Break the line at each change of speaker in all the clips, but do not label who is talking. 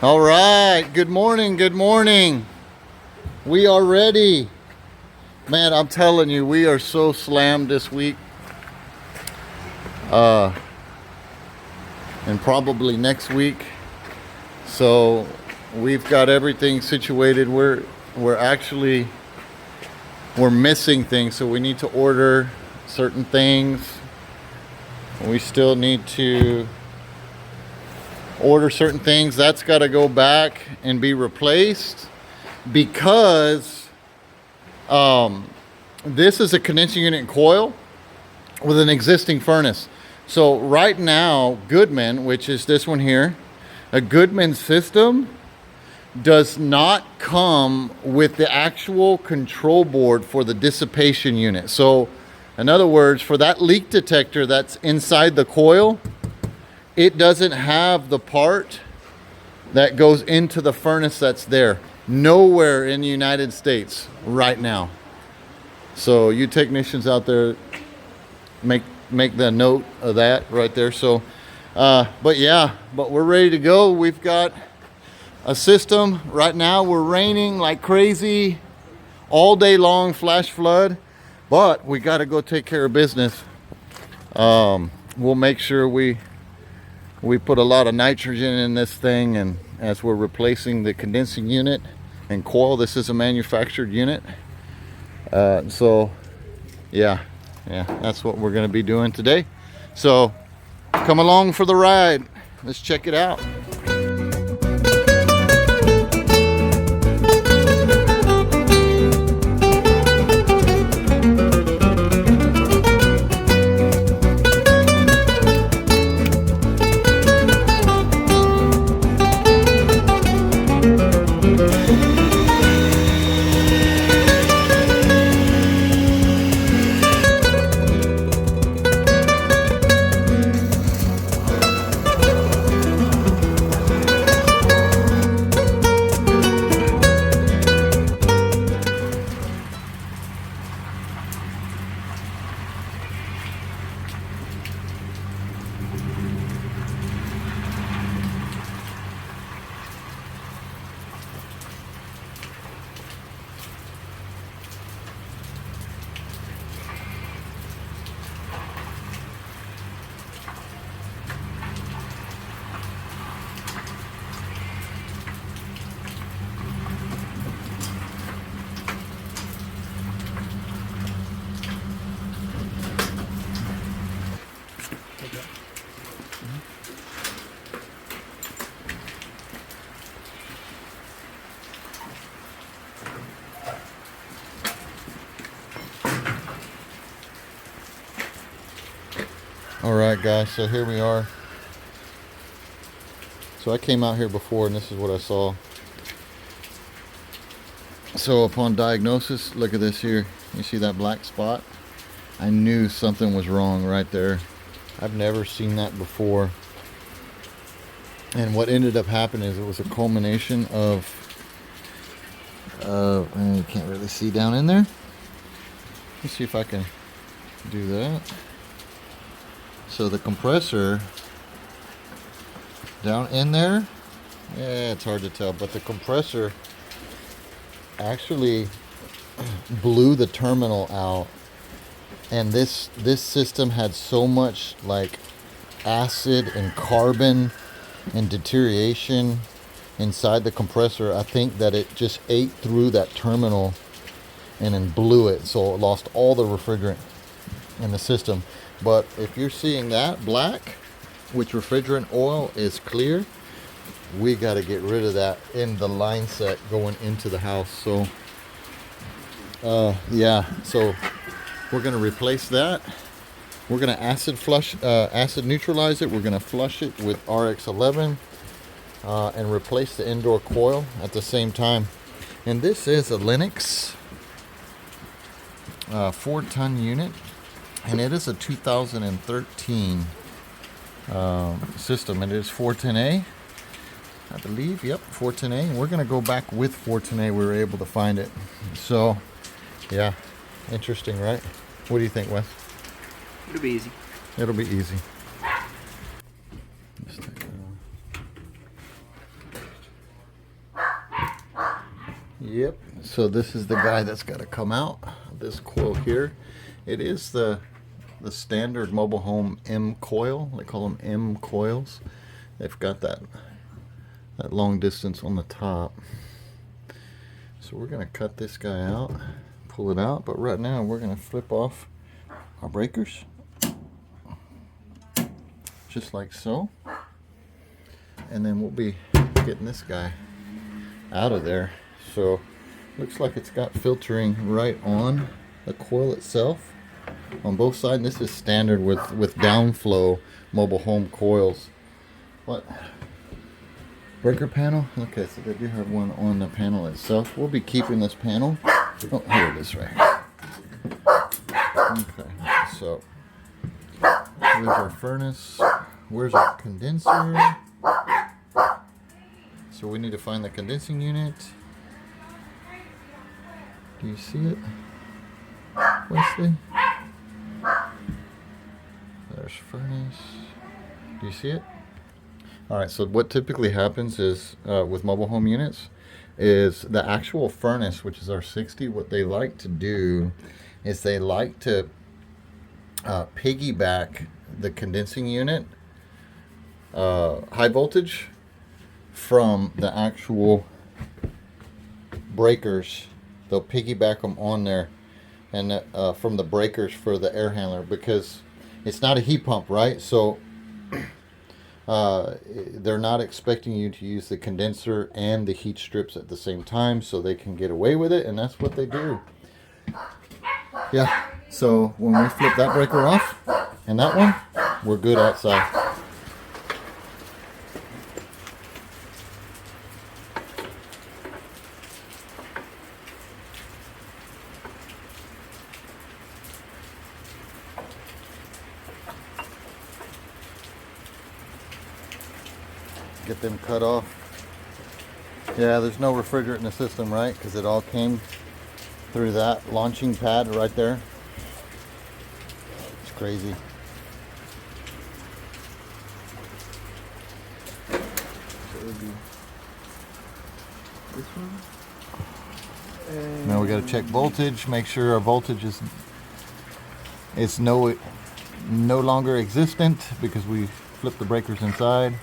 All right, good morning, good morning. We are ready. Man, I'm telling you, we are so slammed this week. And probably next week. So we've got everything situated. We're missing things, so we need to order certain things. We still need to order certain things. That's got to go back and be replaced because this is a condensing unit and coil with an existing furnace. So right now, Goodman, which is this one here, a Goodman system does not come with the actual control board for the dissipation unit. So in other words, for that leak detector that's inside the coil, it doesn't have the part that goes into the furnace that's there. Nowhere in the United States right now. So you technicians out there, make the note of that right there. So, but we're ready to go. We've got a system right now. We're raining like crazy all day long, flash flood, but we got to go take care of business. We'll make sure we put a lot of nitrogen in this thing, and as we're replacing the condensing unit and coil, this is a manufactured unit. So yeah, that's what we're going to be doing today. So come along for the ride. Let's check it out. All right, guys, so here we are. So I came out here before and this is what I saw. So upon diagnosis, look at this here. You see that black spot? I knew something was wrong right there. I've never seen that before. And what ended up happening is it was a culmination of, and you can't really see down in there. Let's see if I can do that. So the compressor down in there, yeah, it's hard to tell, but the compressor actually blew the terminal out, and this system had so much like acid and carbon and deterioration inside the compressor. I think that it just ate through that terminal and then blew it, so it lost all the refrigerant in the system. But if you're seeing that black, which refrigerant oil is clear, we got to get rid of that in the line set going into the house. So so we're going to replace that. We're going to acid neutralize it. We're going to flush it with RX11 and replace the indoor coil at the same time. And this is a Lennox 4-ton unit. And it is a 2013 system. It is 410A, I believe. Yep, 410A. And we're going to go back with 410A. We were able to find it. So, yeah, interesting, right? What do you think, Wes?
It'll be easy.
It'll be easy. Yep. So this is the guy that's got to come out. This coil here. It is the standard mobile home M coil. They call them M coils. They've got that long distance on the top. So we're going to cut this guy out, pull it out, but right now we're going to flip off our breakers. Just like so. And then we'll be getting this guy out of there. So looks like it's got filtering right on the coil itself on both sides. This is standard with downflow mobile home coils. What? Breaker panel? Okay, so they do have one on the panel itself. We'll be keeping this panel. Oh, here it is right here. Okay, so here's our furnace. Where's our condenser? So we need to find the condensing unit. Do you see it, Wesley? There's furnace. Do you see it? All right, so what typically happens is with mobile home units is the actual furnace, which is our 60, what they like to do is they like to piggyback the condensing unit high voltage from the actual breakers. They'll piggyback them on there and from the breakers for the air handler, because it's not a heat pump, right? So they're not expecting you to use the condenser and the heat strips at the same time, so they can get away with it, and that's what they do. Yeah, so when we flip that breaker off and that one, we're good outside. Get them cut off. Yeah, there's no refrigerant in the system, right? Because it all came through that launching pad right there. It's crazy. So it would be this one. Now we got to check voltage. Make sure our voltage is no longer existent because we flipped the breakers inside.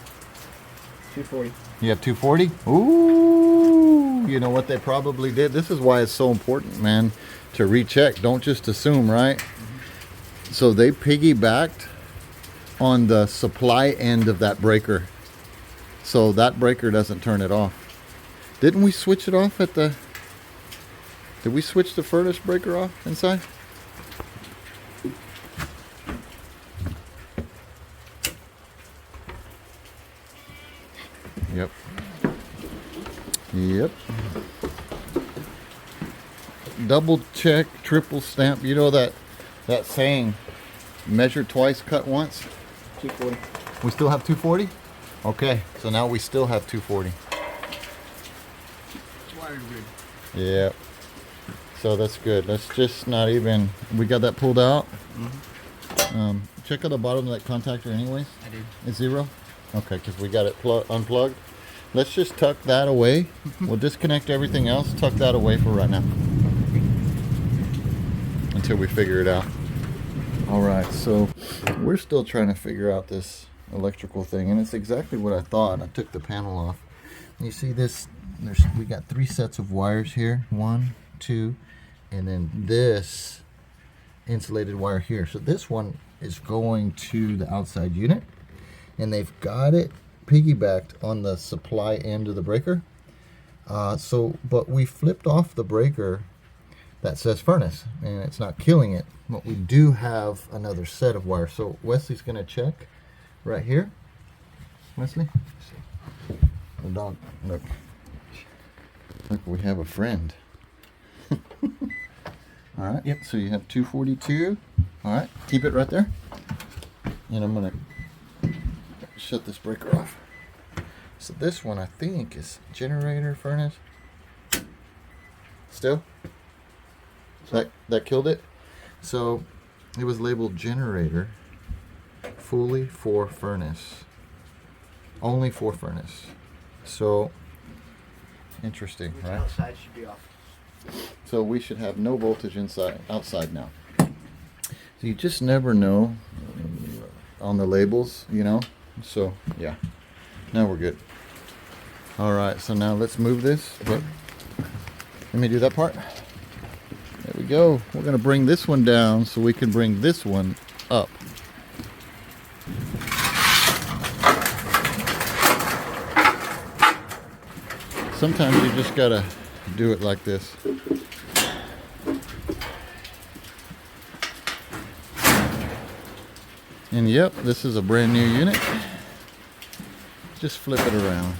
240.
You have 240? Ooh, you know what they probably did? This is why it's so important, man, to recheck. Don't just assume, right? Mm-hmm. So they piggybacked on the supply end of that breaker, so that breaker doesn't turn it off. Didn't we switch it off at the... Did we switch the furnace breaker off inside? Yep. Yep. Double check, triple stamp. You know that saying, measure twice, cut once?
240.
We still have 240? Okay, so now we still have 240.
Wired good.
Yep. So that's good. Let's just not even... We got that pulled out?
Mm-hmm.
Check out the bottom of that contactor anyways.
I did.
It's 0? Okay, because we got it unplugged. Let's just tuck that away. We'll disconnect everything else. Tuck that away for right now until we figure it out. All right, so we're still trying to figure out this electrical thing, and it's exactly what I thought. I took the panel off. You see this? We got 3 sets of wires here. 1, 2, and then this insulated wire here. So this one is going to the outside unit, and they've got it piggybacked on the supply end of the breaker. But we flipped off the breaker that says furnace, and it's not killing it. But we do have another set of wires. So Wesley's going to check right here. Wesley? The dog. Look. Look, we have a friend. All right. Yep. So you have 242. All right. Keep it right there. And I'm going to shut this breaker off. So this one I think is generator furnace. Still? That killed it. So it was labeled generator, fully for furnace. Only for furnace. So Interesting,
Which
right?
outside should be off.
So we should have no voltage outside now. So you just never know on the labels, you know. So yeah, now we're good. All right, so now let's move this. Let me do that part. There we go. We're gonna bring this one down so we can bring this one up. Sometimes you just gotta do it like this. And yep, this is a brand new unit. Just flip it around.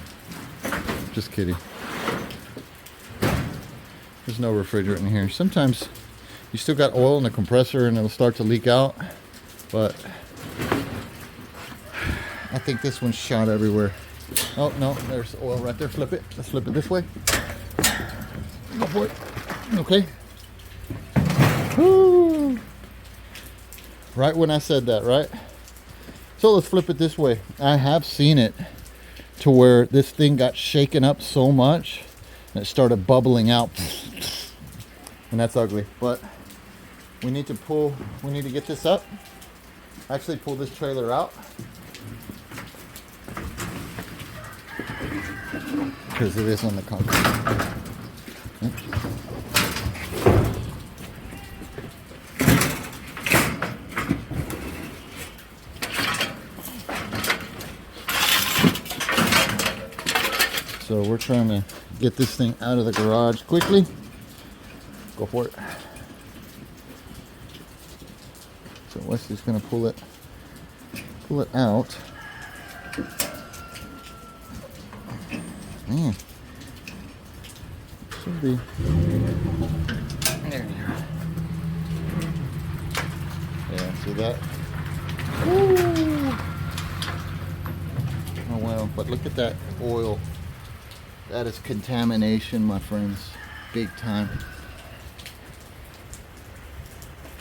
Just kidding. There's no refrigerant in here. Sometimes you still got oil in the compressor and it'll start to leak out, but I think this one's shot everywhere. Oh no, there's oil right there. Flip it. Let's flip it this way. Go for it. Okay. Woo. Right when I said that, right? So let's flip it this way. I have seen it to where this thing got shaken up so much and it started bubbling out. And that's ugly. But we need to get this up. Actually pull this trailer out. Because it is on the concrete. So we're trying to get this thing out of the garage quickly. Go for it. So Wesley's gonna pull it out. Man, should be. There you go. Yeah, see that? Woo! Oh well, but look at that oil. That is contamination, my friends. Big time.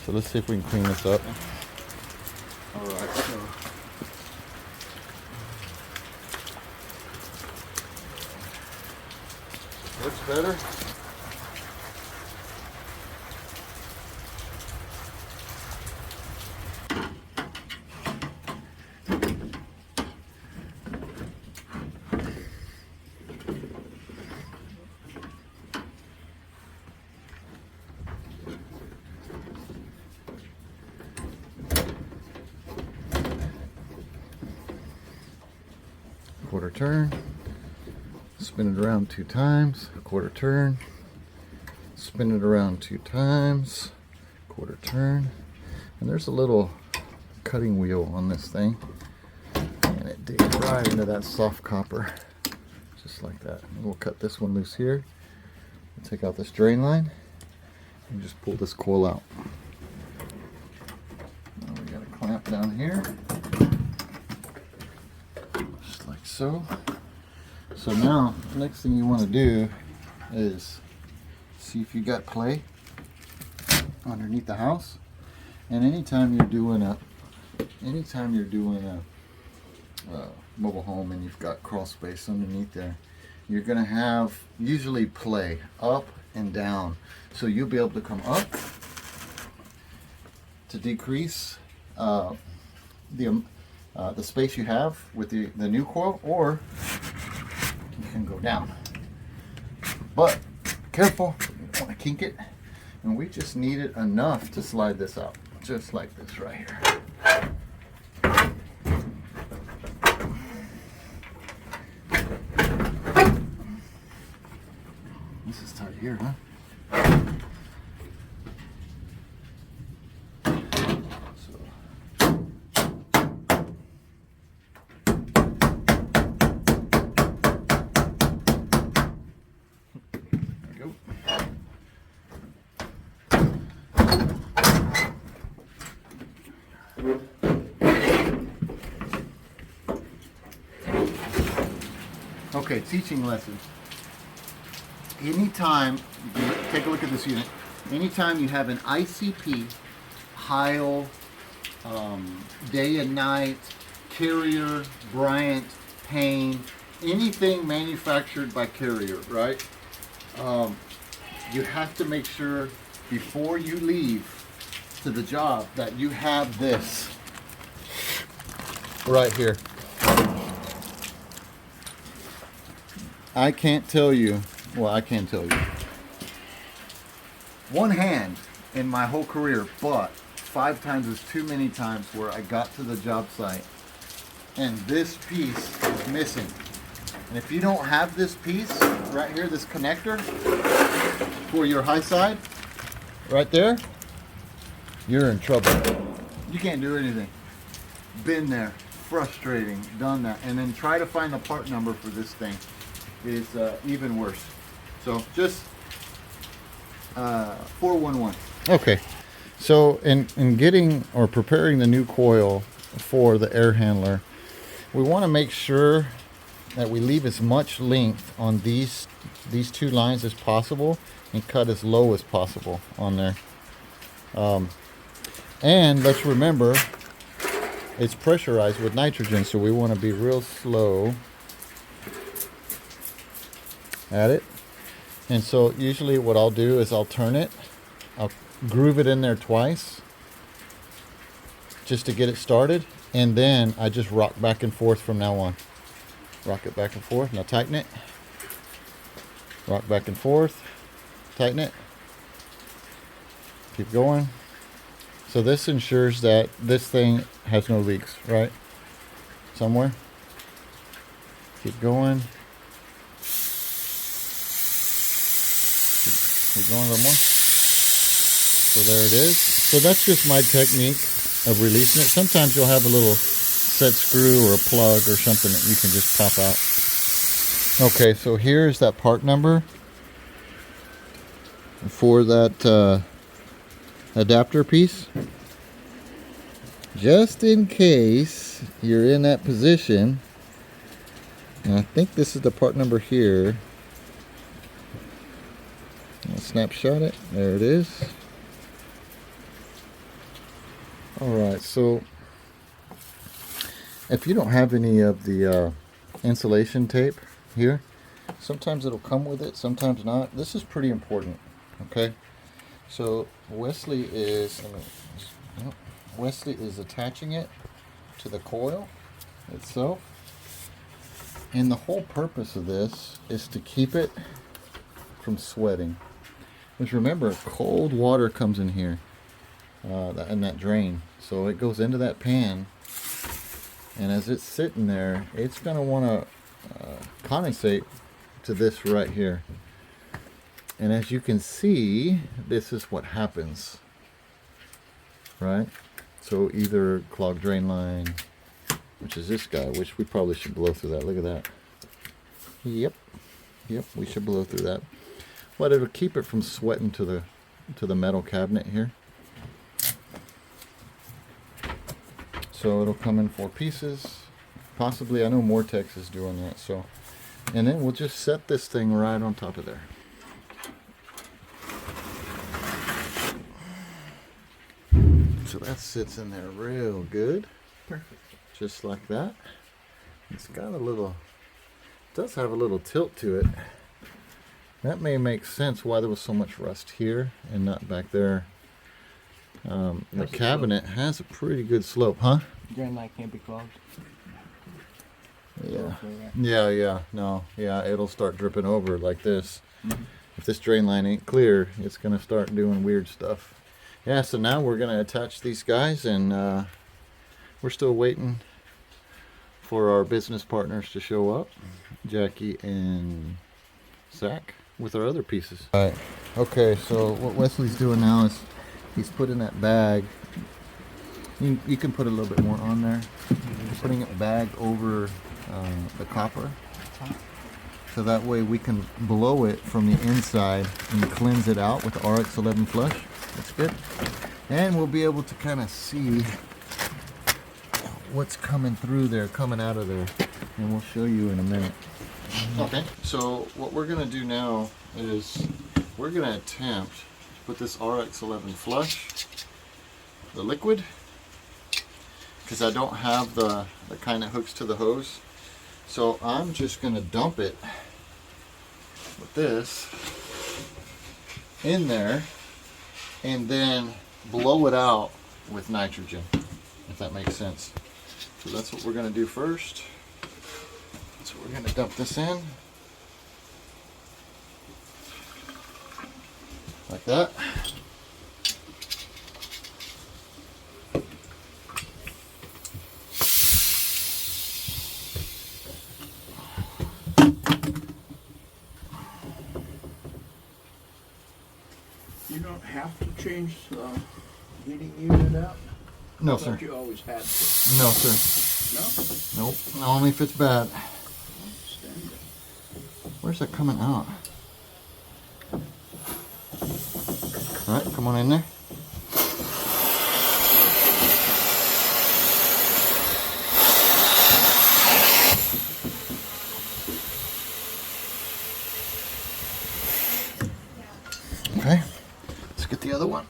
So let's see if we can clean this up. Alright, so looks better. Quarter turn, spin it around 2 times, quarter turn, spin it around 2 times, quarter turn, and there's a little cutting wheel on this thing, and it digs right into that soft copper, just like that. And we'll cut this one loose here, we'll take out this drain line, and just pull this coil out. Now we got a clamp down here. Like so. So now, next thing you want to do is see if you got clay underneath the house. And anytime you're doing a mobile home and you've got crawl space underneath there, you're gonna have usually play up and down. So you'll be able to come up to decrease the space you have with the new coil, or you can go down. But careful, you don't want to kink it. And we just need it enough to slide this out, just like this right here. This is tight here, huh? Okay, teaching lesson. Anytime, take a look at this unit. Anytime you have an ICP, Heil, day and night, Carrier, Bryant, Payne, anything manufactured by Carrier, right? You have to make sure before you leave to the job that you have this right here. I can't tell you, well, I can tell you. One hand in my whole career, but 5 times is too many times where I got to the job site and this piece is missing. And if you don't have this piece right here, this connector for your high side, right there, you're in trouble. You can't do anything. Been there, frustrating, done that. And then try to find the part number for this thing is even worse. So just 411. Okay, so in getting or preparing the new coil for the air handler, we want to make sure that we leave as much length on these 2 lines as possible and cut as low as possible on there. And let's remember it's pressurized with nitrogen, so we want to be real slow at it. And so usually what I'll do is I'll turn it, I'll groove it in there twice just to get it started, and then I just rock back and forth from now on. Rock it back and forth. Now tighten it. Rock back and forth. Tighten it. Keep going. So this ensures that this thing has no leaks, right? Somewhere. Keep going. Keep going a little more. So there it is. So that's just my technique of releasing it. Sometimes you'll have a little set screw or a plug or something that you can just pop out. Okay, so here's that part number for that adapter piece. Just in case you're in that position, and I think this is the part number here. I'll snapshot it. There it is. Alright, so if you don't have any of the insulation tape here, sometimes it'll come with it, sometimes not. This is pretty important, okay? So Wesley is attaching it to the coil itself, and the whole purpose of this is to keep it from sweating. Because remember, cold water comes in here in that drain, so it goes into that pan, and as it's sitting there, it's going to want to condensate to this right here. And as you can see, this is what happens, right? So either clogged drain line, which is this guy, which we probably should blow through that. Look at that. Yep, we should blow through that. But it'll keep it from sweating to the metal cabinet here. So it'll come in 4 pieces, possibly. I know Mortex is doing that. So, and then we'll just set this thing right on top of there. So that sits in there real good. Perfect. Just like that. It's got a little, it does have a little tilt to it. That may make sense why there was so much rust here and not back there. The cabinet has a pretty good slope, huh?
Drain line can't be clogged.
Yeah. No, it'll start dripping over like this. Mm-hmm. If this drain line ain't clear, it's gonna start doing weird stuff. Yeah, so now we're gonna attach these guys, and we're still waiting for our business partners to show up, Jackie and Zach, with our other pieces. All right. Okay, so what Wesley's doing now is he's putting that bag. You can put a little bit more on there. He's putting a bag over the copper, so that way we can blow it from the inside and cleanse it out with the RX11 flush. That's good. And we'll be able to kind of see what's coming through there, coming out of there, and we'll show you in a minute. Okay, so what we're going to do now is we're going to attempt to put this RX11 flush, the liquid, because I don't have the kind that hooks to the hose. So I'm just going to dump it with this in there and then blow it out with nitrogen, if that makes sense. So that's what we're going to do first. So we're going to dump this in like that.
You don't have to change the heating unit out?
No,
I thought
sir.
you always had to.
No, sir.
No?
Nope. Only if it's bad.
Standard.
Where's that coming out? All right, come on in there. Okay, let's get the other one.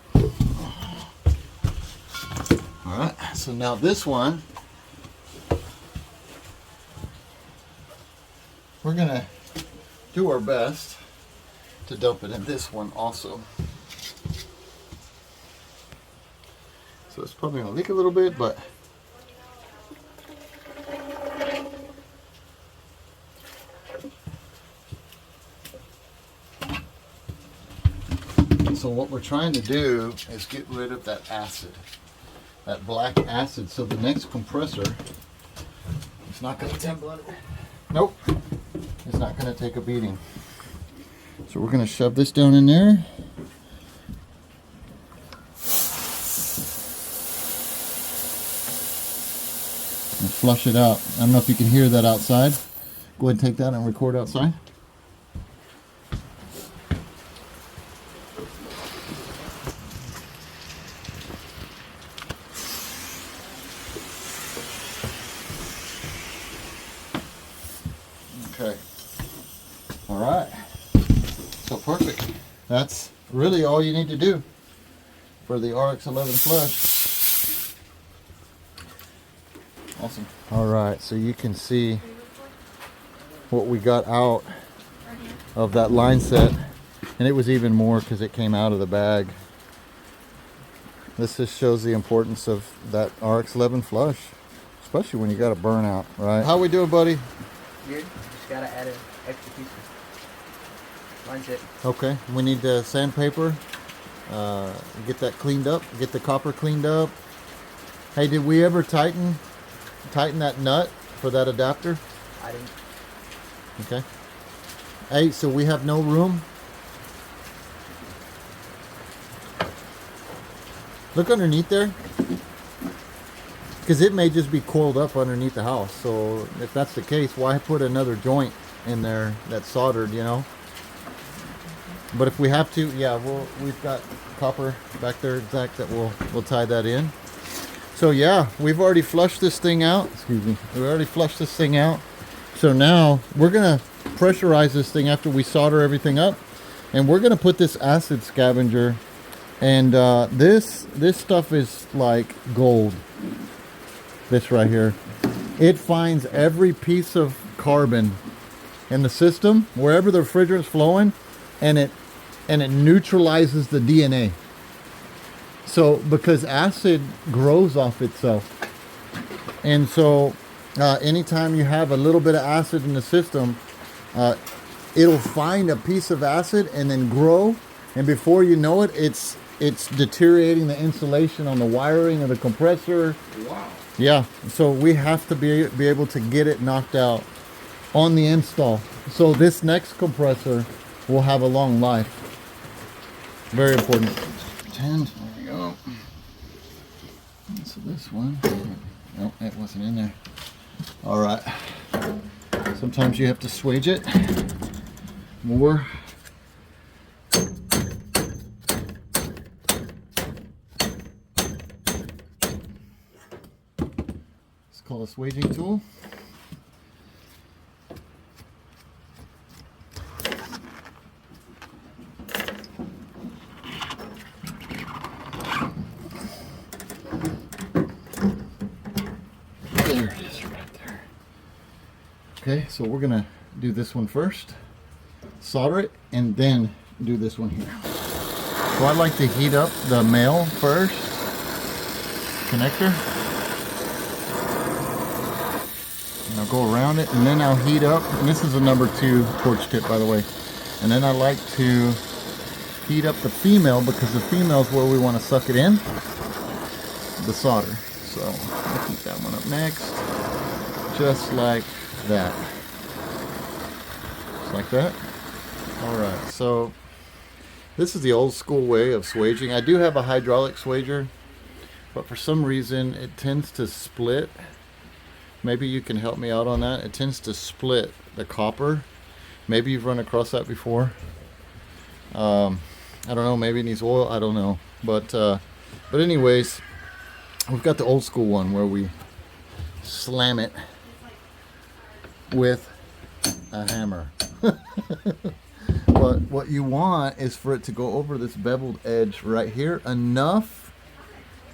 All right, so now this one, we're gonna do our best to dump it in this one also. So it's probably gonna leak a little bit, but so what we're trying to do is get rid of that acid, that black acid, so the next compressor is not going to nope, it's not going to take a beating. So we're going to shove this down in there. And flush it out. I don't know if you can hear that outside. Go ahead and take that and record outside. Okay. All right. So perfect. That's really all you need to do for the RX-11 flush. Awesome. All right. So you can see what we got out of that line set, and it was even more because it came out of the bag. This just shows the importance of that RX-11 flush, especially when you got a burnout, right? How we doing, buddy?
Good. Just gotta add an extra piece. Mine's it.
Okay, we need the sandpaper. Get that cleaned up. Get the copper cleaned up. Hey, did we ever tighten that nut for that adapter?
I didn't.
Okay. Hey, so we have no room. Look underneath there, because it may just be coiled up underneath the house. So if that's the case, why put another joint in there that's soldered, you know? But if we have to, yeah, we've got copper back there, Zach, that we'll tie that in. So yeah, we've already flushed this thing out. Excuse me. We already flushed this thing out. So now we're gonna pressurize this thing after we solder everything up, and we're gonna put this acid scavenger. And this stuff is like gold. This right here, it finds every piece of carbon in the system wherever the refrigerant's flowing, and it neutralizes the DNA. So because acid grows off itself, and so anytime you have a little bit of acid in the system, it'll find a piece of acid and then grow, and before you know it, it's deteriorating the insulation on the wiring of the compressor.
Wow.
Yeah, so we have to be able to get it knocked out on the install. So this next compressor will have a long life. Very important. Pretend. There we go. So this one. No, it wasn't in there. All right. Sometimes you have to swage it more. It's called a swaging tool. Okay, so we're gonna do this one first, solder it, and then do this one here. So I like to heat up the male first connector. And I'll go around it, and then I'll heat up, and this is a number 2 torch tip, by the way. And then I like to heat up the female, because the female is where we want to suck it in, the solder. So I'll heat that one up next, just like that. Just like that. Alright, so this is the old school way of swaging. I do have a hydraulic swager, but for some reason it tends to split. Maybe you can help me out on that. It tends to split the copper. Maybe you've run across that before. I don't know, maybe it needs oil, I don't know. But anyways, we've got the old school one where we slam it with a hammer. But what you want is for it to go over this beveled edge right here enough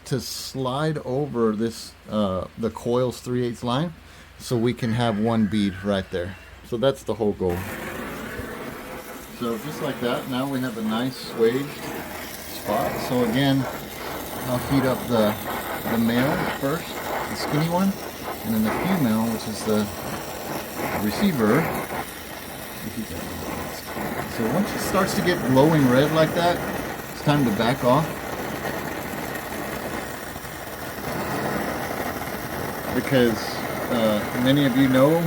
to slide over this the coil's 3/8 line, so we can have one bead right there. So that's the whole goal. So just like that, now we have a nice swage spot. So again, I'll heat up the male first, the skinny one, and then the female, which is the receiver. So once it starts to get glowing red like that, it's time to back off. Because many of you know,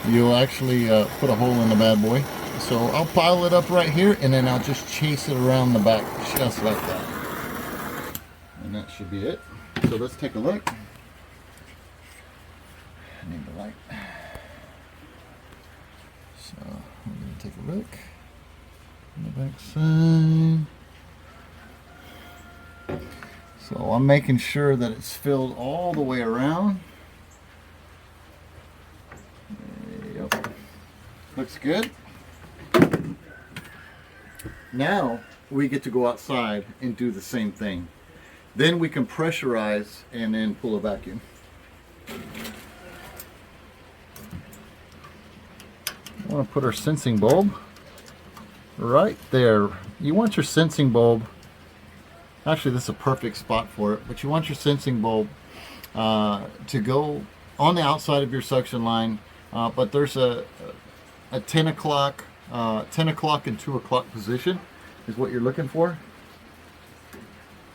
you'll actually put a hole in the bad boy. So I'll pile it up right here, and then I'll just chase it around the back just like that. And that should be it. So let's take a look. I need the light. So we're going to take a look on the back side. So I'm making sure that it's filled all the way around. Yep. Looks good. Now we get to go outside and do the same thing. Then we can pressurize and then pull a vacuum. I want to put our sensing bulb right there. You want your sensing bulb, actually this is a perfect spot for it, but you want your sensing bulb to go on the outside of your suction line, but there's a 10 o'clock and 2 o'clock position is what you're looking for.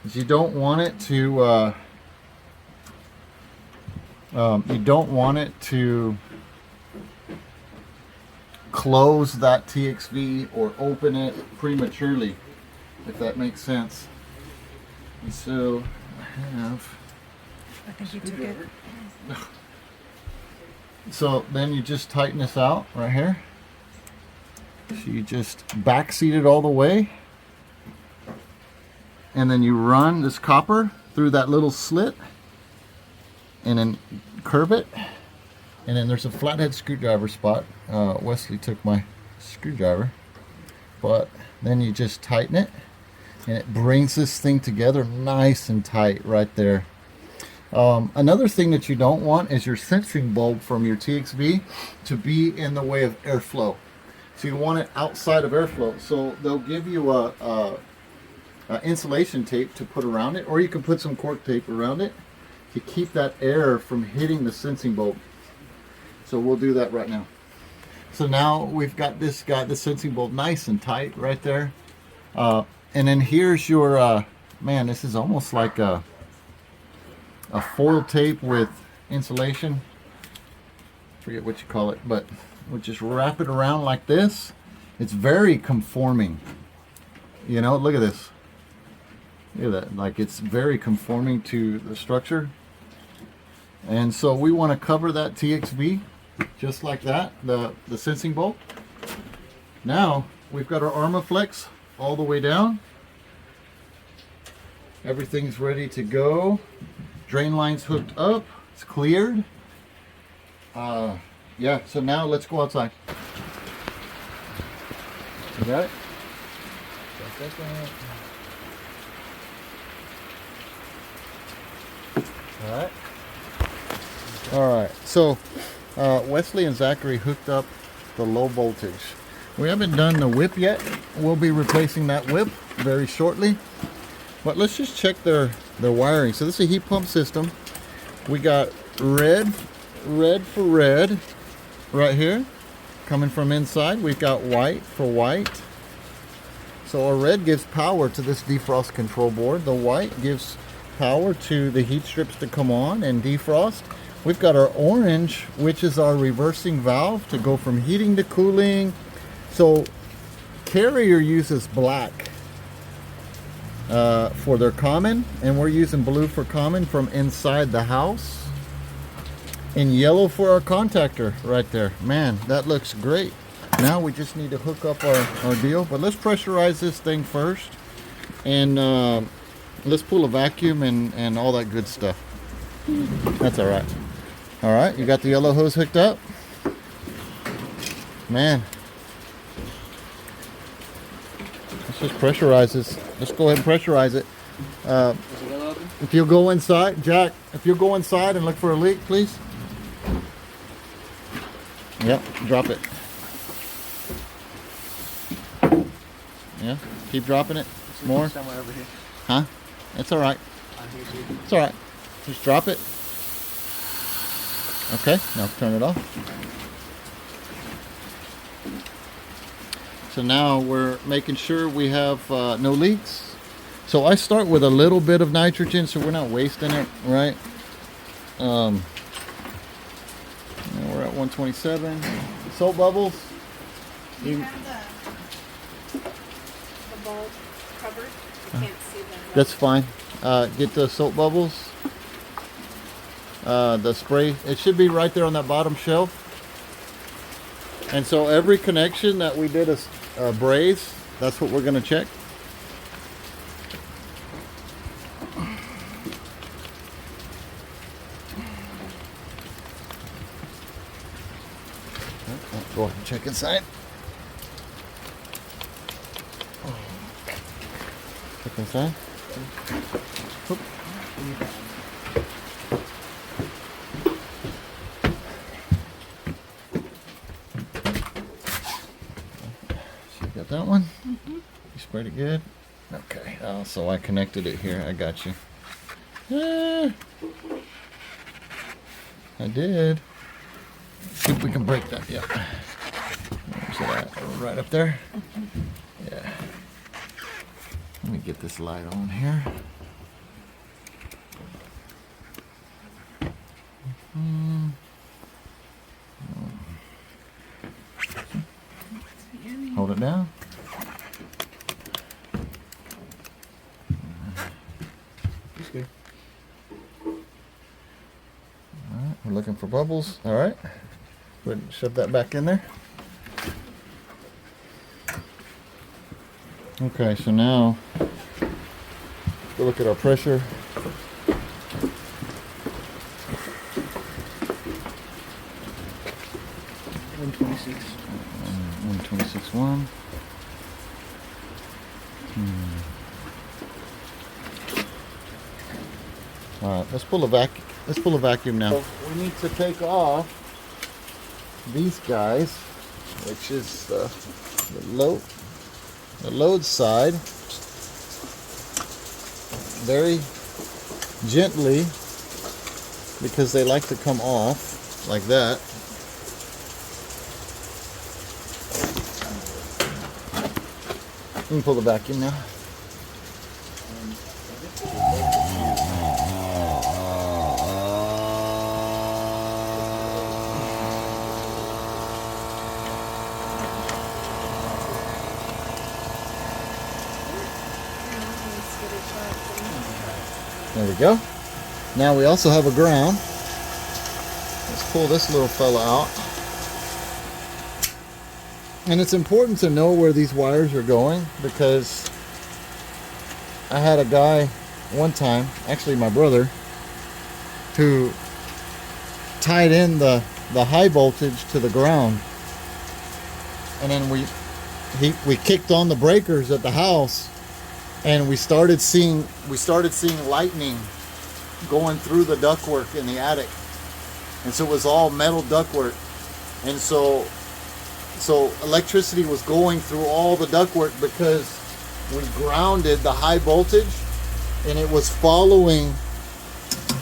Is you don't want it to close that TXV or open it prematurely, if that makes sense. And so I think you took it. So then you just tighten this out right here. So you just back seat it all the way, and then you run this copper through that little slit and then curve it, and then there's a flathead screwdriver spot. Wesley took my screwdriver, but then you just tighten it, and it brings this thing together nice and tight right there. Another thing that you don't want is your sensing bulb from your TXV to be in the way of airflow. So you want it outside of airflow. So they'll give you a insulation tape to put around it, or you can put some cork tape around it to keep that air from hitting the sensing bulb. So we'll do that right now. So now we've got this the sensing bulb nice and tight right there. And then here's your, man, this is almost like a foil tape with insulation. Forget what you call it, but we'll just wrap it around like this. It's very conforming. You know, look at this. Look at that. Like, it's very conforming to the structure. And so we want to cover that TXV just like that, the sensing bulb. Now we've got our Armaflex all the way down. Everything's ready to go. Drain line's hooked up. It's cleared. Yeah, so now let's go outside. You got it? Alright. Alright, so Wesley and Zachary hooked up the low voltage. We haven't done the whip yet. We'll be replacing that whip very shortly. But let's just check their wiring. So this is a heat pump system. We got red for red right here coming from inside. We've got white for white. So our red gives power to this defrost control board. The white gives power to the heat strips to come on and defrost. We've got our orange, which is our reversing valve to go from heating to cooling. So Carrier uses black for their common, and we're using blue for common from inside the house, and yellow for our contactor right there. Man, that looks great. Now we just need to hook up our deal, but let's pressurize this thing first, and let's pull a vacuum and all that good stuff. That's all right. All right, you got the yellow hose hooked up? Man. Let's just pressurize this. Let's go ahead and pressurize it. If you'll go inside, Jack, if you'll go inside and look for a leak, please. Yep, drop it. Yeah, keep dropping it. More.
Somewhere over here.
Huh? It's all right. It's all right. Just drop it. Okay, now turn it off. So now we're making sure we have no leaks. So I start with a little bit of nitrogen so we're not wasting it, right? We're at 127. Soap bubbles.
Do you have the bulb covered? I can't see them.
That's fine. Get the soap bubbles. The spray, it should be right there on that bottom shelf. And so every connection that we did a braze, that's what we're going to check. Go ahead and check inside. Check inside. Oop. That one? Mm-hmm. You sprayed it good? Okay. Oh, so I connected it here. I got you. I did. Let's see if we can break that. Yeah. Where's it at? Right up there? Mm-hmm. Yeah. Let me get this light on here. Mm-hmm. Hold it down. That's good. Alright, we're looking for bubbles. Alright. Go ahead and shove that back in there. Okay, so now we'll look at our pressure. 126.1. All right, let's pull a vacuum. Let's pull a vacuum now. So we need to take off these guys, which is the load side, very gently, because they like to come off like that. You can pull the vacuum now. There we go. Now we also have a ground. Let's pull this little fella out. And it's important to know where these wires are going, because I had a guy one time, actually my brother, who tied in the high voltage to the ground, and then we kicked on the breakers at the house, and we started seeing lightning going through the ductwork in the attic. and so it was all metal ductwork, and so electricity was going through all the ductwork because we grounded the high voltage, and it was following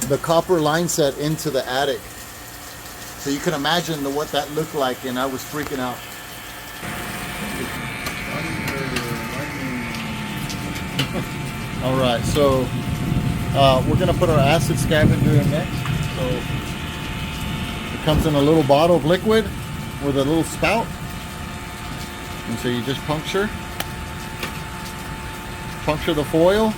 the copper line set into the attic. So you can imagine what that looked like, and I was freaking out. All right, so we're gonna put our acid scavenger in next. So it comes in a little bottle of liquid with a little spout, and so you just puncture the foil.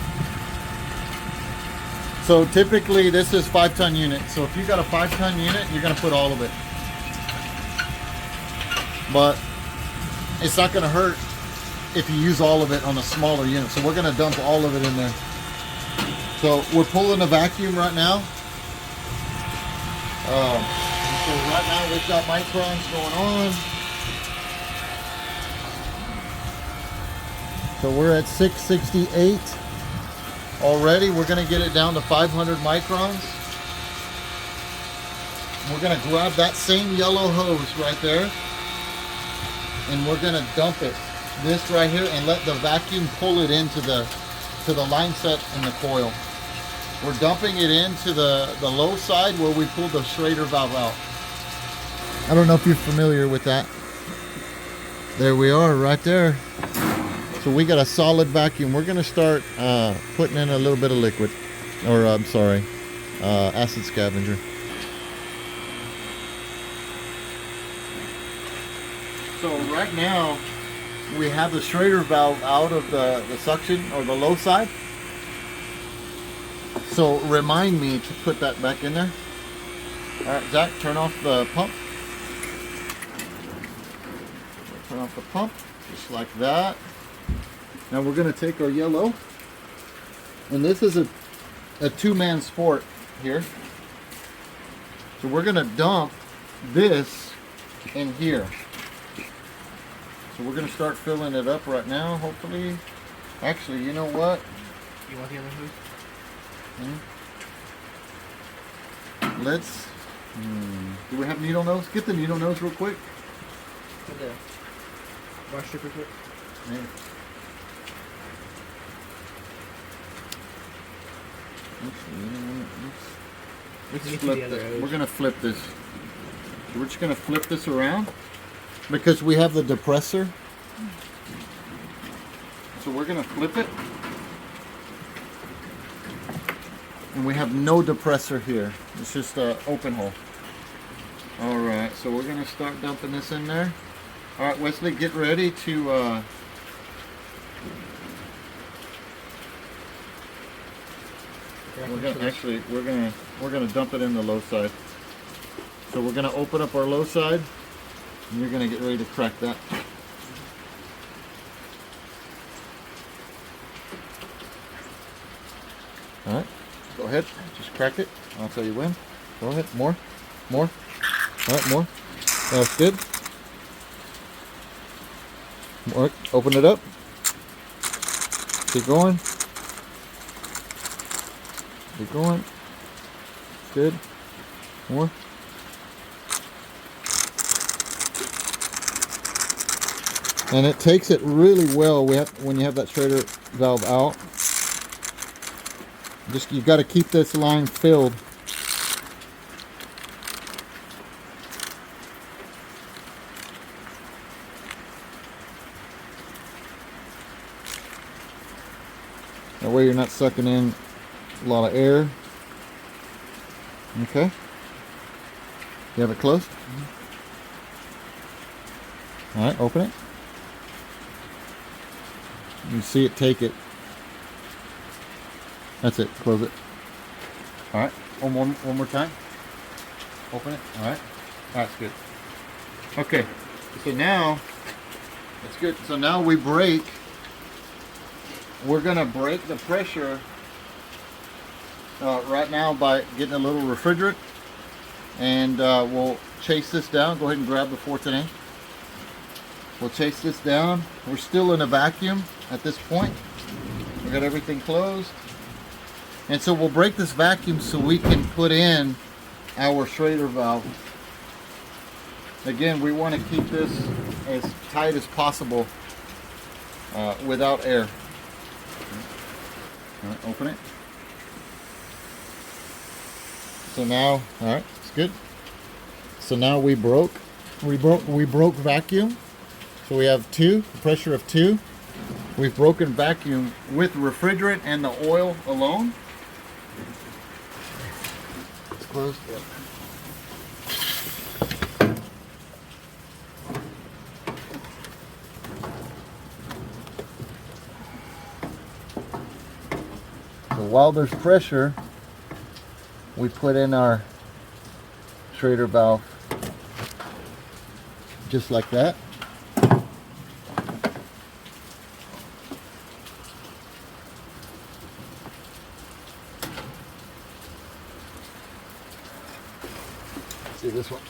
So typically this is 5-ton unit. So if you got a 5-ton unit, you're gonna put all of it. But it's not gonna hurt if you use all of it on a smaller unit. So we're gonna dump all of it in there. So we're pulling a vacuum right now. So right now we've got microns going on. So we're at 668 already. We're gonna get it down to 500 microns. We're gonna grab that same yellow hose right there, and we're gonna dump it, this right here, and let the vacuum pull it into the line set and the coil. We're dumping it into the low side where we pulled the Schrader valve out. I don't know if you're familiar with that. There we are, right there. So we got a solid vacuum. We're gonna start putting in a little bit of liquid, or I'm sorry, acid scavenger. So right now we have the Schrader valve out of the suction, or the low side. So remind me to put that back in there. All right, Zach, turn off the pump. Turn off the pump, just like that. Now we're gonna take our yellow, and this is a two-man sport here. So we're gonna dump this in here. So we're gonna start filling it up right now, hopefully. Actually, you know what?
You want the other hose?
Let's, do we have needle nose? Get the needle nose real quick.
Put the brush stripper quick.
Yeah. Actually, you know what? Let's
Get
flip
the other
this.
hose.
We're gonna flip this. So we're just gonna flip this around because we have the depressor. So we're gonna flip it. And we have no depressor here. It's just an open hole. Alright, so we're gonna start dumping this in there. Alright, Wesley, get ready to we're gonna dump it in the low side. So we're gonna open up our low side, and you're gonna get ready to crack that. All right, go ahead, just crack it. I'll tell you when. Go ahead, more. All right, more. That's good. More. Open it up. Keep going. Keep going. Good. More. And it takes it really well when you have that Schrader valve out. Just, you've got to keep this line filled. That way you're not sucking in a lot of air. Okay. You have it closed? All right, open it. You see it take it. That's it. Close it. All right. One more time. Open it. All right. That's good. Okay. So now, that's good. So now we break. We're gonna break the pressure right now by getting a little refrigerant, and we'll chase this down. Go ahead and grab the 14A. We'll chase this down. We're still in a vacuum at this point. We got everything closed. And so we'll break this vacuum so we can put in our Schrader valve. Again, we want to keep this as tight as possible without air. All right, open it. So now, all right, it's good. So now we broke vacuum. So we have two, pressure of 2. We've broken vacuum with refrigerant and the oil alone. It's closed. Yep. So while there's pressure, we put in our Schrader valve just like that. See this one.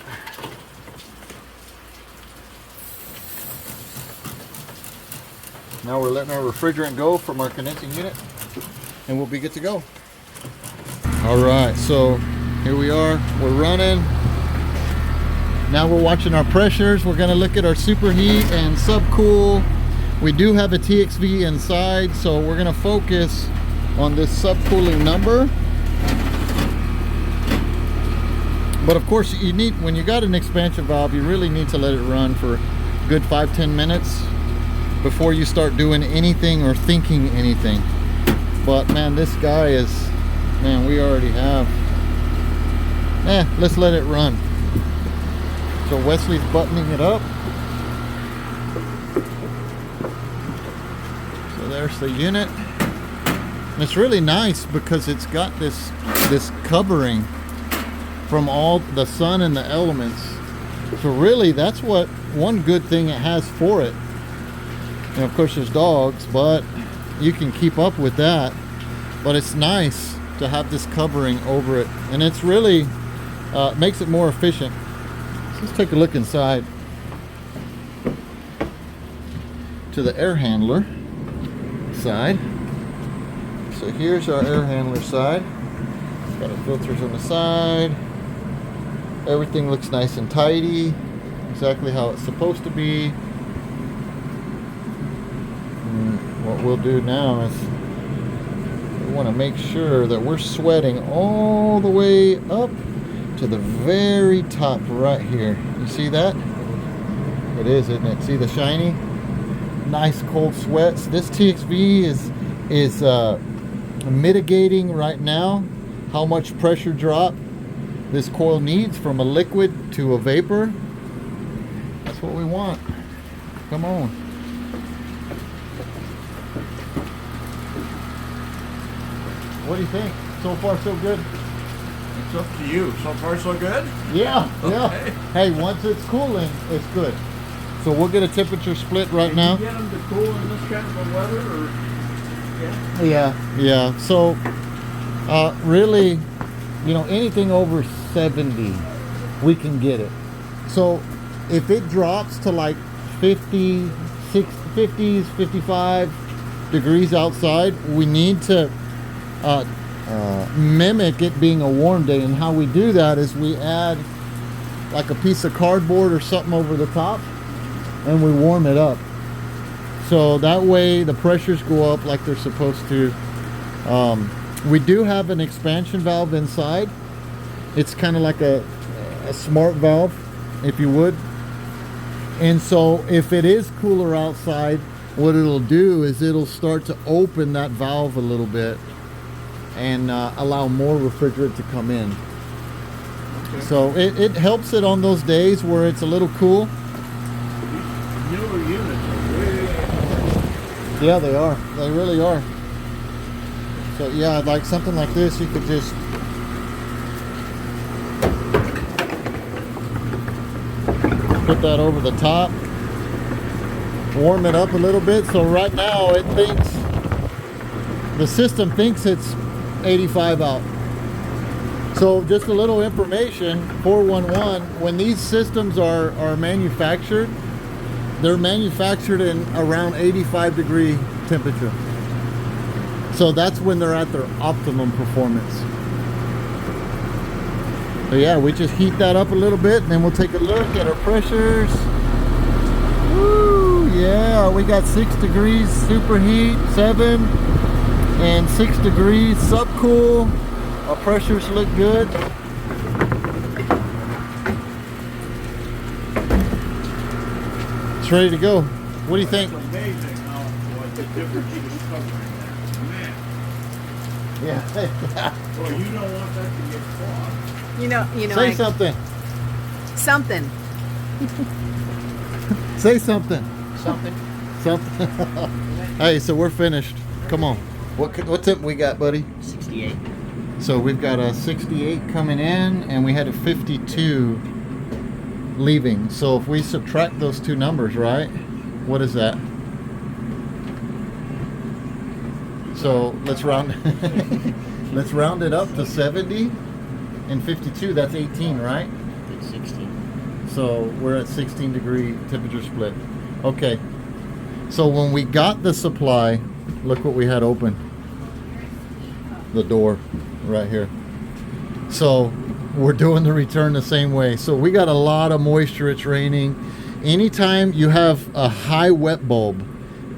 Now we're letting our refrigerant go from our condensing unit, and we'll be good to go. All right, so here we are, we're running. Now we're watching our pressures. We're gonna look at our superheat and subcool. We do have a TXV inside, so we're gonna focus on this subcooling number. But of course, you need, when you got an expansion valve, you really need to let it run for a good 5-10 minutes before you start doing anything or thinking anything. But man, this guy is, man, we already have, let's let it run. So Wesley's buttoning it up. So there's the unit. And it's really nice because it's got this covering from all the sun and the elements. So really, that's what one good thing it has for it. And of course there's dogs, but you can keep up with that. But it's nice to have this covering over it, and it's really makes it more efficient. So let's take a look inside to the air handler side. So here's our air handler side. It's got our filters on the side. Everything looks nice and tidy, exactly how it's supposed to be. And what we'll do now is we want to make sure that we're sweating all the way up to the very top right here. You see that? It is, isn't it? See the shiny? Nice cold sweats. This TXV is mitigating right now how much pressure drop this coil needs from a liquid to a vapor. That's what we want. Come on. What do you think? So far so good?
It's up to you. So far so good?
Yeah, yeah.
Okay.
Hey, once it's cooling, it's good. So we'll get a temperature split right now.
Can you get them to cool in this kind of a weather, or?
Yeah. So really, you know, anything over 70, we can get it. So if it drops to like 50, 50s, 55 degrees outside, we need to mimic it being a warm day. And how we do that is we add like a piece of cardboard or something over the top, and we warm it up. So that way the pressures go up like they're supposed to. We do have an expansion valve inside. It's kind of like a smart valve, if you would. And so if it is cooler outside, what it'll do is it'll start to open that valve a little bit and allow more refrigerant to come in.
Okay.
So it helps it on those days where it's a little cool.
Newer units are way.
Yeah, they are. They really are. So yeah, like something like this, you could just put that over the top, warm it up a little bit. So right now it thinks, the system thinks it's 85 out. So just a little information, 411, when these systems are manufactured, they're manufactured in around 85 degree temperature. So that's when they're at their optimum performance. So yeah, we just heat that up a little bit, and then we'll take a look at our pressures. Woo, yeah, we got 6 degrees superheat, 7, and 6 degrees subcool. Our pressures look good. It's ready to go. What do you think?
It's amazing how what the difference he was covering there. Man.
Yeah.
Well, you don't want that to get caught.
You know.
Say something.
Something.
Say something.
Something.
Something. Hey, so we're finished. Come on. What tip we got, buddy?
68.
So we've got a 68 coming in, and we had a 52 leaving. So if we subtract those two numbers, right? What is that? So let's round. Let's round it up to 70 and 52. That's 18, right?
It's 16.
So we're at 16 degree temperature split. Okay. So when we got the supply, look what we had open. The door right here. So we're doing the return the same way. So we got a lot of moisture. It's raining. Anytime you have a high wet bulb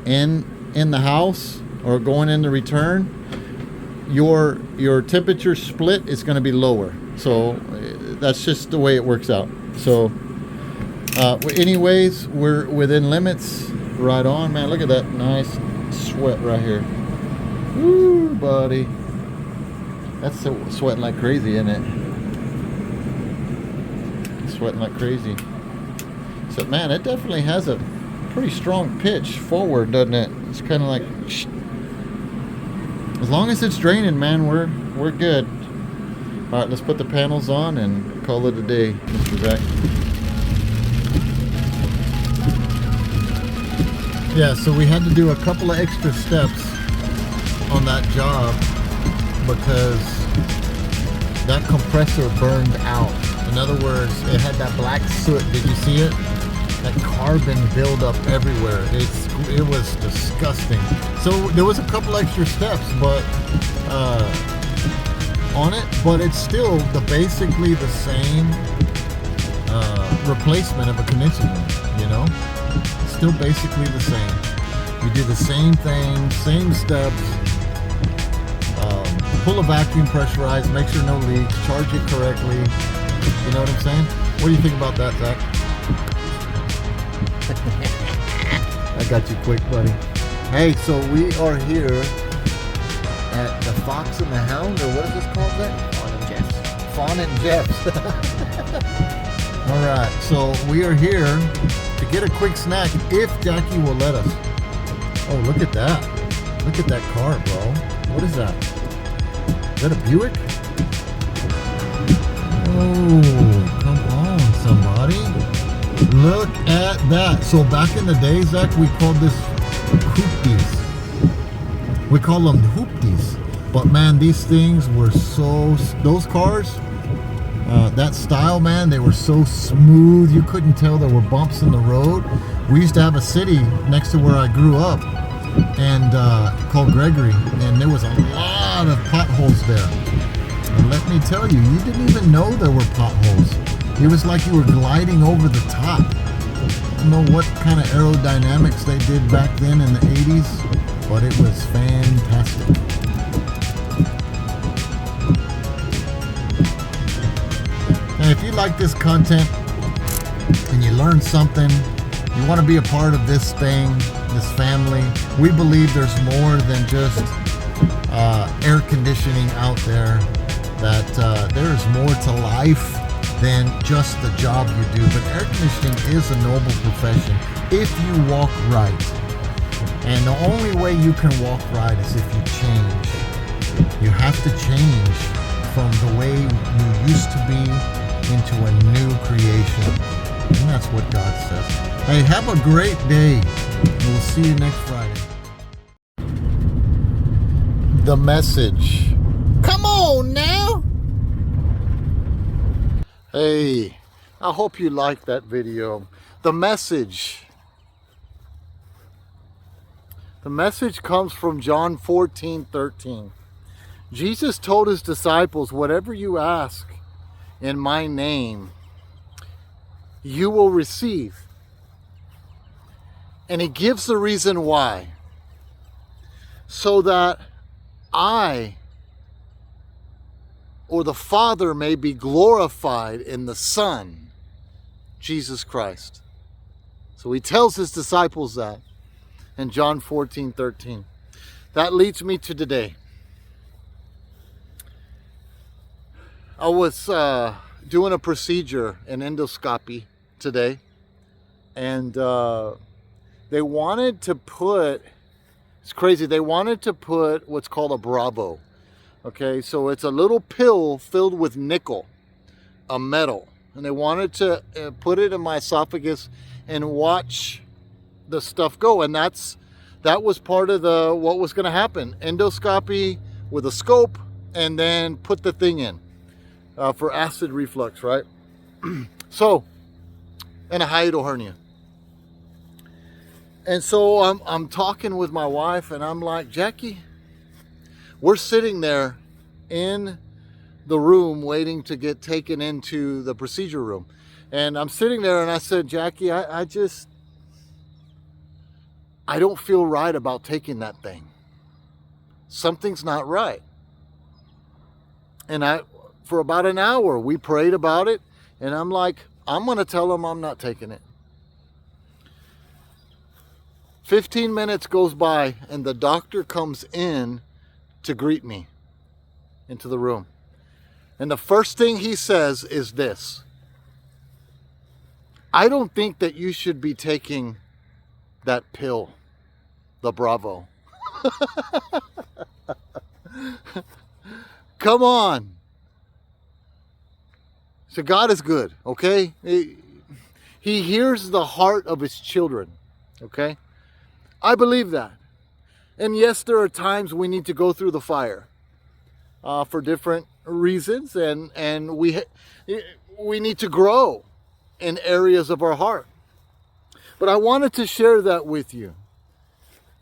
in the house or going in the return, your temperature split is going to be lower. So that's just the way it works out. So anyways, we're within limits. Right on, man. Look at that nice sweat right here. Woo, buddy. That's sweating like crazy, isn't it? Sweating like crazy. So, man, it definitely has a pretty strong pitch forward, doesn't it? It's kind of like... As long as it's draining, man, we're good. All right, let's put the panels on and call it a day, Mr. Zach. Yeah, so we had to do a couple of extra steps on that job because that compressor burned out. In other words, it had that black soot. Did you see it? That carbon buildup everywhere. It was disgusting. So there was a couple extra steps, but on it, but it's still basically the same replacement of a condensing unit. You know, still basically the same. You do the same thing, same steps. Pull a vacuum, pressurize, make sure no leaks, charge it correctly. You know what I'm saying? What do you think about that, Zach? I got you quick, buddy. Hey, so we are here at the Fox and the Hound, or what is this called, Zach?
Fawn and Jeff's.
Fawn and Jeff's. All right, so we are here to get a quick snack if Jackie will let us. Oh, look at that. Look at that car, bro. What is that? Is that a Buick? Oh, come on, somebody. Look at that. So back in the day, Zach, we called this hoopties. We call them hoopties. But man, these things were those cars, that style, man, they were so smooth. You couldn't tell there were bumps in the road. We used to have a city next to where I grew up, and called Gregory, and there was a lot of potholes there. And let me tell you, you didn't even know there were potholes. It was like you were gliding over the top. I don't know what kind of aerodynamics they did back then in the 80s, but it was fantastic. And if you like this content and you learn something, you want to be a part of this thing, this family, we believe there's more than just air conditioning out there, that there is more to life than just the job you do. But air conditioning is a noble profession if you walk right. And the only way you can walk right is if you change. You have to change from the way you used to be into a new creation. And that's what God says. Hey, have a great day. We'll see you next Friday. The message. Come on now. Hey, I hope you liked that video. The message. The message comes from John 14:13. Jesus told his disciples, whatever you ask in my name, you will receive. And he gives the reason why. So that I, or the Father, may be glorified in the Son, Jesus Christ. So he tells his disciples that in John 14:13. That leads me to today. I was doing a procedure, an endoscopy today, and they wanted to put, it's crazy, they wanted to put what's called a Bravo. Okay, so it's a little pill filled with nickel, a metal, and they wanted to put it in my esophagus and watch the stuff go. And that was part of what was going to happen. Endoscopy with a scope, and then put the thing in for acid reflux, right? So, and a hiatal hernia. And so I'm talking with my wife, and I'm like, Jackie, we're sitting there in the room waiting to get taken into the procedure room. And I'm sitting there, and I said, Jackie, I don't feel right about taking that thing. Something's not right. And for about an hour, we prayed about it, and I'm like, I'm going to tell him I'm not taking it. 15 minutes goes by, and the doctor comes in to greet me into the room. And the first thing he says is this: I don't think that you should be taking that pill, the Bravo. Come on. So God is good, okay? He hears the heart of his children, okay? I believe that. And yes, there are times we need to go through the fire for different reasons, and we need to grow in areas of our heart. But I wanted to share that with you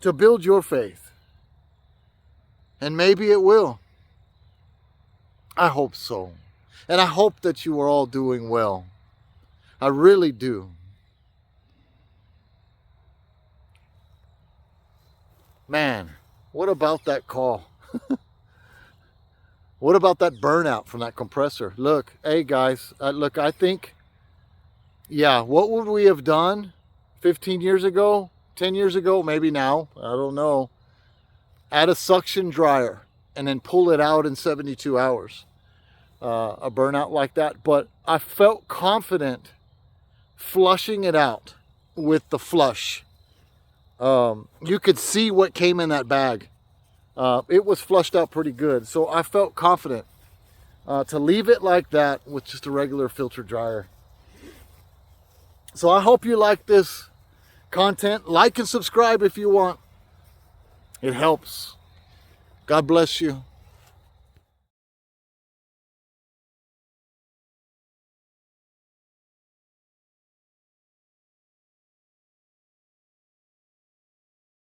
to build your faith. And maybe it will. I hope so. And I hope that you are all doing well. I really do. Man, what about that call? What about that burnout from that compressor? Look, hey guys, look, I think, yeah, what would we have done 15 years ago, 10 years ago, maybe now, I don't know. Add a suction dryer and then pull it out in 72 hours. A burnout like that. But I felt confident flushing it out with the flush. You could see what came in that bag. It was flushed out pretty good. So I felt confident to leave it like that with just a regular filter dryer. So I hope you like this content. Like and subscribe if you want. It helps. God bless you.